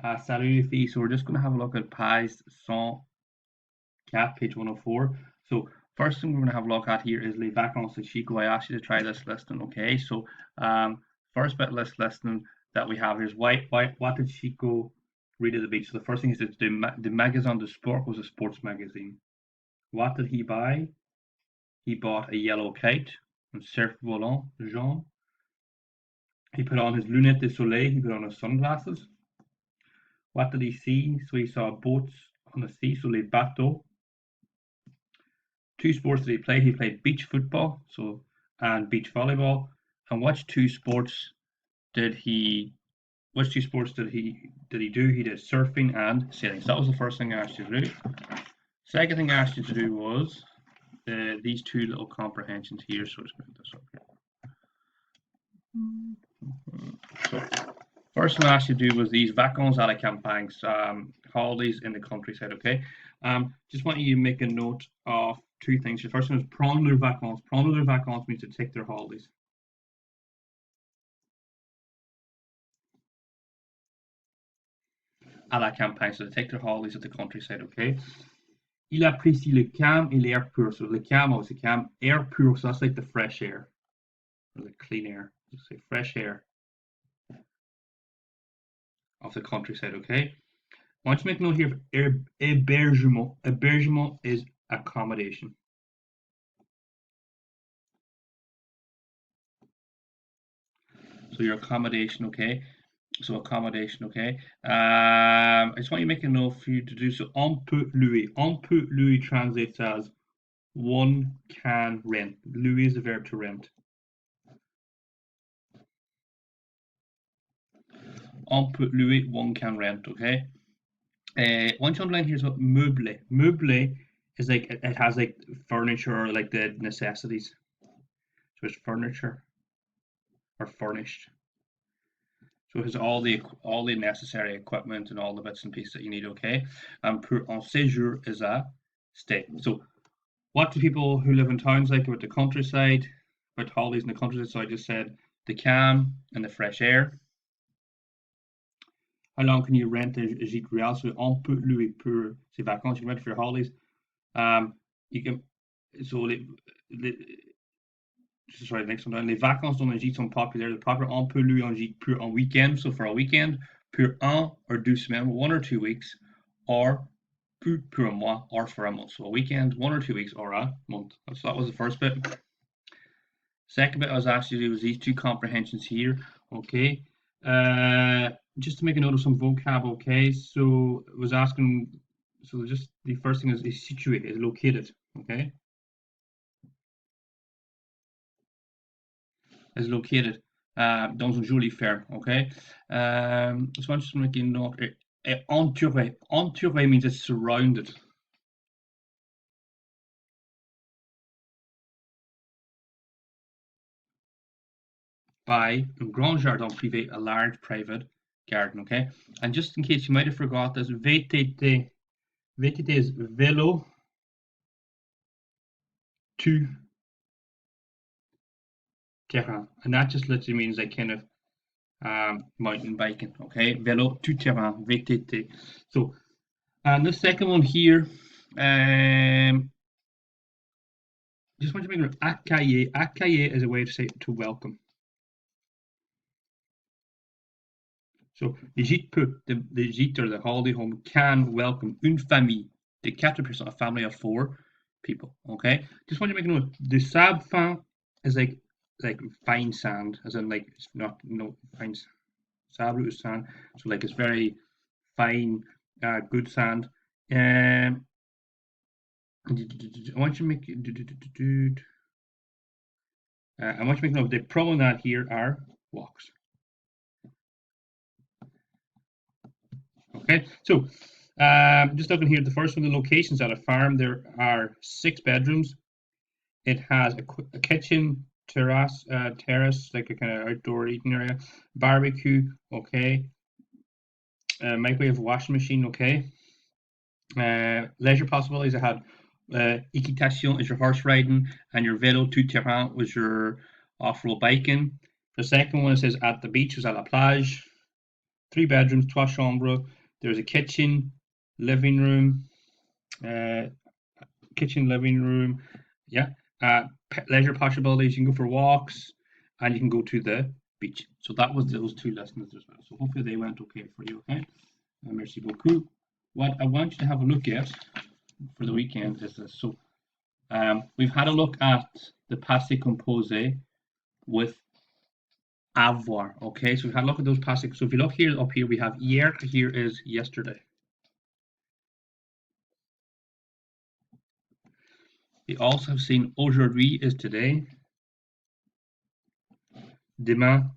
Salut les filles. So we're just going to have a look at Page 104, page 104. So first thing we're going to have a look at here is Les Vacances de Chico. I asked you to try this listing, okay? So first bit list listing that we have here is what did Chico read at the beach? So the first thing is that the Magazine de Sport was a sports magazine. What did he buy? He bought a yellow kite, un cerf volant jaune. He put on his lunettes de soleil. He put on his sunglasses. What did he see? So he saw boats on the sea, so les bateaux. Two sports did he play? He played beach football, and beach volleyball. And which two sports did he do? He did surfing and sailing. So that was the first thing I asked you to do. Second thing I asked you to do was these two little comprehensions here. So let's put this up here. So first thing I asked you to do was these vacances à la campagne, holidays in the countryside, okay? Just want you to make a note of two things. The first one is prendre leurs vacances. Prendre leurs vacances means to take their holidays. À la campagne, so to take their holidays at the countryside, okay? Il apprécie le calme et l'air pur. So le calme, obviously calm. Air pur, so that's like the fresh air, or the clean air. Just say fresh air of the countryside, okay? I want you to make a note here of hébergement. Hébergement is accommodation. So your accommodation, okay? So accommodation, okay? I just want you to make a note for you to do so. On peut louer. On peut louer translates as one can rent. Louer is the verb to rent. On peut louer, one can rent, okay? One underline here is about meublé. Meublé is like it has like furniture or like the necessities. So it's furniture or furnished. So it has all the necessary equipment and all the bits and pieces that you need, okay? And pour un séjour is a stay. So what do people who live in towns like about the countryside, about holidays in the countryside? So I just said the calm and the fresh air. How long can you rent a gîte rural? So on peut louer pour ses vacances. You can rent for your holidays. You can sorry, next one down. Les vacances dans un gîte sont populaires. The popular on peut louer un gîte pour un weekend. So for a weekend, pour un or deux semaines, 1 or 2 weeks, or pour un mois, or for a month. So a weekend, 1 or 2 weeks, or a month. So that was the first bit. Second bit I was asked you to do was these two comprehensions here. Okay. Just to make a note of some vocab. Okay. So it was asking. So just the first thing is situé, is located. Okay. Is located dans une jolie ferme, okay? So I'm just making a note. Entouré. Entouré means it's surrounded. By un grand jardin privé, a large private garden, okay? And just in case you might have forgot this, VTT. VTT is vélo tout terrain. And that just literally means like kind of mountain biking, okay? Vélo tout terrain, VTT. So, and the second one here, just want to make it accueillir. Accueillir is a way to say to welcome. So the gîte peut, the gîte or the holiday home can welcome une famille de 4 personnes, a family of 4 people. Okay, just want to make a note. The sable fin is like fine sand, as in like it's not fine. Sable is sand, so like it's very fine, good sand. I want you to make. I want you to make note. The promenade here are walks. Okay, so just looking here, the first one, the locations at a farm, there are 6 bedrooms. It has a kitchen, terrace, like a kind of outdoor eating area, barbecue, okay, microwave, washing machine, okay. Leisure possibilities, I had équitation is your horse riding, and your vélo tout terrain was your off-road biking. The second one, it says at the beach, is à la plage. 3 bedrooms, 3 chambres. There's a kitchen, living room, yeah. Leisure possibilities. You can go for walks, and you can go to the beach. So that was those 2 lessons as well. So hopefully they went okay for you. Okay. Merci beaucoup. What I want you to have a look at for the weekend is this. So we've had a look at the passé composé with avoir. Okay, so we've had a look at those passé. So if you look here up here, we have hier. Here is yesterday. We also have seen aujourd'hui is today. Demain,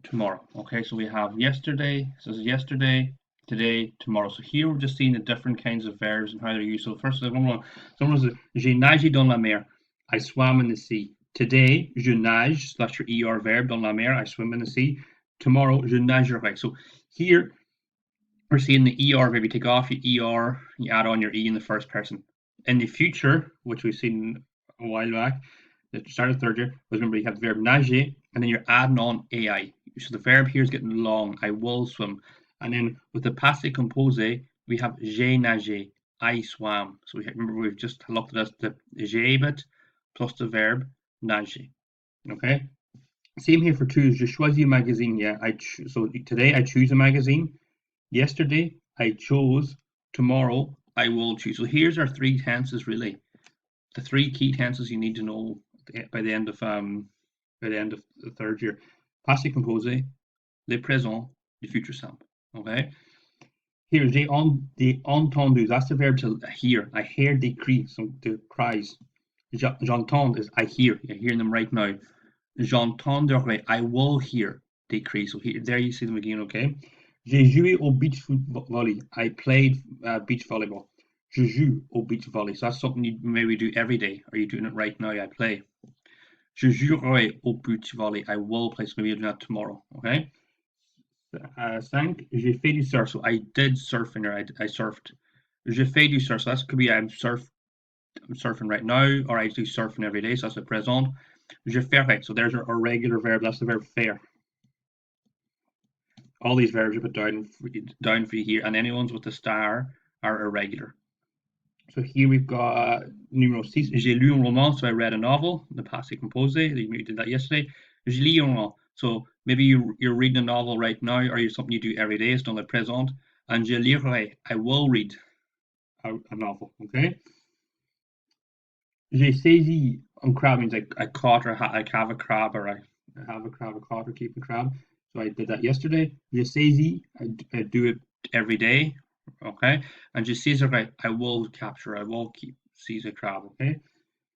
tomorrow. Okay, so we have yesterday. So this is yesterday, today, tomorrow. So here we're just seeing the different kinds of verbs and how they're used. So first, someone was j'ai nagé dans la mer. I swam in the sea. Today, je nage. So that's your ER verb, dans la mer. I swim in the sea. Tomorrow, je nagerai. So here we're seeing the ER verb. You take off your ER, you add on your E in the first person. In the future, which we've seen a while back, the start of third year, was remember you have the verb nager, and then you're adding on AI. So the verb here is getting long. I will swim. And then with the passé composé, we have j'ai nagé. I swam. So remember we've just looked at the j'ai bit plus the verb nager. Okay. Same here for twos. Je choisis un magazine. Yeah. So today I choose a magazine. Yesterday I chose. Tomorrow I will choose. So here's our 3 tenses really. The 3 key tenses you need to know by the end of the third year. Passé composé, le présent, the future simple. Okay. Here, j'ai entendu. That's the verb to hear. I hear des cris, so the cries. J'entends is I hear. You're hearing them right now. J'entendrai. I will hear des cris. So here, there you see them again. Okay. J'ai joué au beach volley. I played beach volleyball. Je joue au beach volley. So that's something you maybe do every day. Are you doing it right now? I play. Je jouerai au beach volley. I will play. So maybe you'll do that tomorrow. Okay. 5. J'ai fait du surf. So I did surfing or I surfed. Je fais du surf. So that could be I'm surfing right now, or I do surfing every day. So that's the présent. Je ferai. So there's our regular verb. That's the verb faire. All these verbs are put down for you here, and any ones with the star are irregular. So here we've got numéro 6. J'ai lu un roman, so I read a novel. The passé composé. You did that yesterday. Je lis un roman. So maybe you're reading a novel right now, or you're something you do every day. It's dans le présent. And je lirai. I will read a novel. Okay. J'ai saisi un crabe means I caught or I have a crab, or I have a crab, I caught or keep a crab. So I did that yesterday. J'ai saisi. I do it every day. Okay. And je saiserai. I will capture. I will seize a crab. Okay.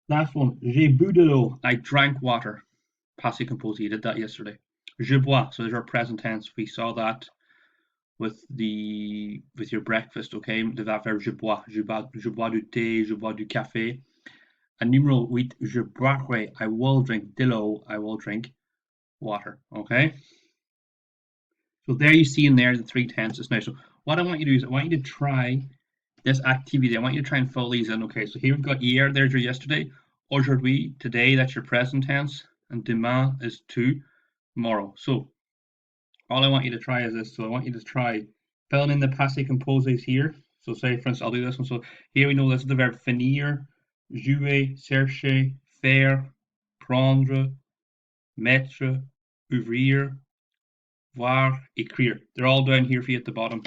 Last one. J'ai bu de l'eau. I drank water. Passé composé. You did that yesterday. Je bois. So there's our present tense. We saw that with your breakfast. Okay. That verb je bois. Je bois du thé. Je bois du café. And numéro 8. Je boirai. I will drink de l'eau. I will drink water. Okay. So there you see in there the 3 tenses now. So what I want you to do is I want you to try this activity. I want you to try and fill these in. Okay, so here we've got hier, there's your yesterday. Aujourd'hui, today, that's your present tense. And demain is tomorrow. So all I want you to try is this. So I want you to try filling in the passé composés here. So say, for instance, I'll do this one. So here we know this is the verb finir, jouer, chercher, faire, prendre, mettre, ouvrir, voir, écrire. They're all down here for you at the bottom.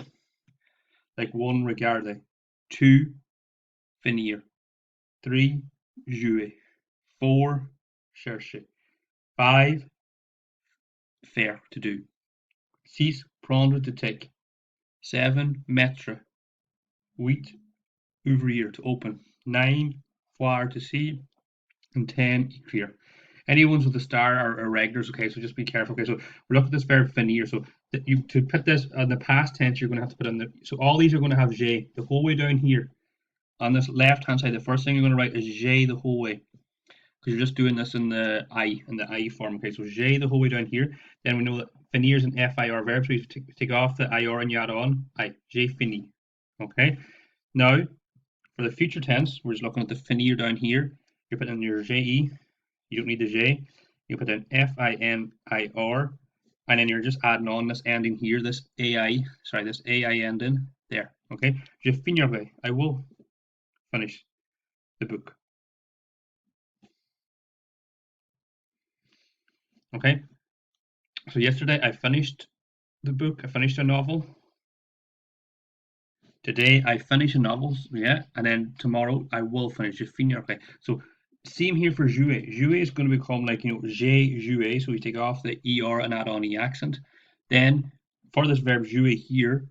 Like 1, regarder. 2, finir. 3, jouer. 4, chercher. 5, faire, to do. 6, prendre, to take. 7, mettre. 8, ouvrir, to open. 9, voir, to see. And 10, écrire. Any ones with a star are irregulars. Okay, so just be careful. Okay, so we're looking at this verb finir. So to put this on the past tense, you're going to have to put in the. So all these are going to have j'ai the whole way down here. On this left hand side, the first thing you're going to write is j'ai the whole way, because you're just doing this in the I form. Okay, so j'ai the whole way down here. Then we know that finir is an FIR verb, so you take off the IR and you add on j'ai fini. Okay. Now for the future tense, we're just looking at the finir down here. You're putting in your j'ai. You don't need the j'ai. You put in FINIR, and then you're just adding on this ending here, this AI ending there. Okay, je finirai. I will finish the book. Okay, so yesterday I finished the book. I finished a novel. Today I finish a novel, yeah, and then tomorrow I will finish. Je finirai. So same here for jouer. Jouer is going to become like, j'ai joué. So we take off the er and add on the accent. Then for this verb jouer here,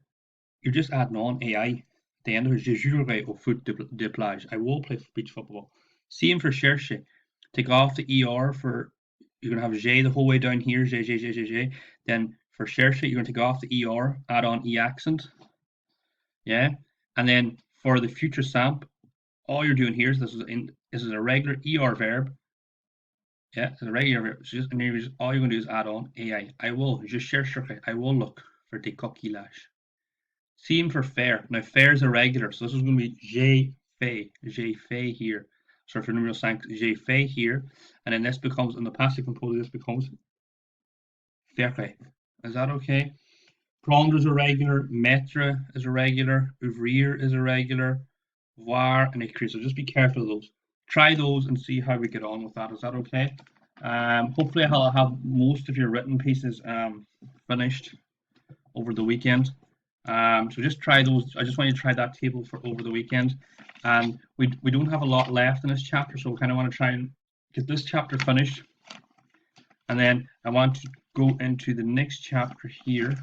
you're just adding on AI. The end of it, je jouerai au foot de plage. I will play beach football. Same for chercher. Take off the er for, you're going to have j'ai the whole way down here, j'ai. Then for chercher, you're going to take off the er, add on e accent. Yeah. And then for the future samp, all you're doing here is this is a regular er verb. Yeah, it's a regular verb. So all you're going to do is add on AI. I will. Je chercherai. I will look for des coquillages. Same for faire. Now faire is a regular, so this is going to be j'ai fait here. So for numéro 5, j'ai fait here, and then this becomes, in the passive component, this becomes faire. Is that okay? Prendre is a regular, mettre is a regular, ouvrir is a regular, voir and écrire. So just be careful of those. Try those and see how we get on with that. Is that okay? Hopefully I'll have most of your written pieces finished over the weekend. So just try those. I just want you to try that table for over the weekend. And we don't have a lot left in this chapter, so we kind of want to try and get this chapter finished. And then I want to go into the next chapter here,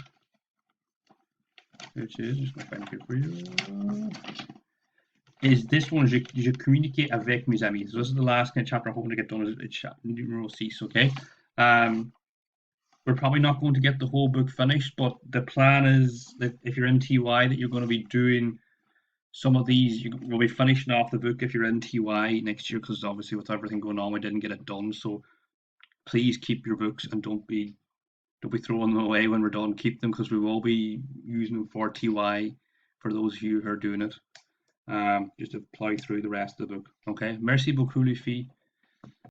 which is, just going to find it here for you, is this one, je communique avec mes amis. So this is the last kind of chapter I'm hoping to get done, is chapter numero 6, okay? We're probably not going to get the whole book finished, but the plan is that if you're in TY, that you're going to be doing some of these. You'll be finishing off the book if you're in TY next year, because obviously with everything going on, we didn't get it done. So please keep your books and don't be throwing them away when we're done. Keep them, because we will be using them for TY for those of you who are doing it. Just to plow through the rest of the book. Okay. Merci beaucoup, les filles.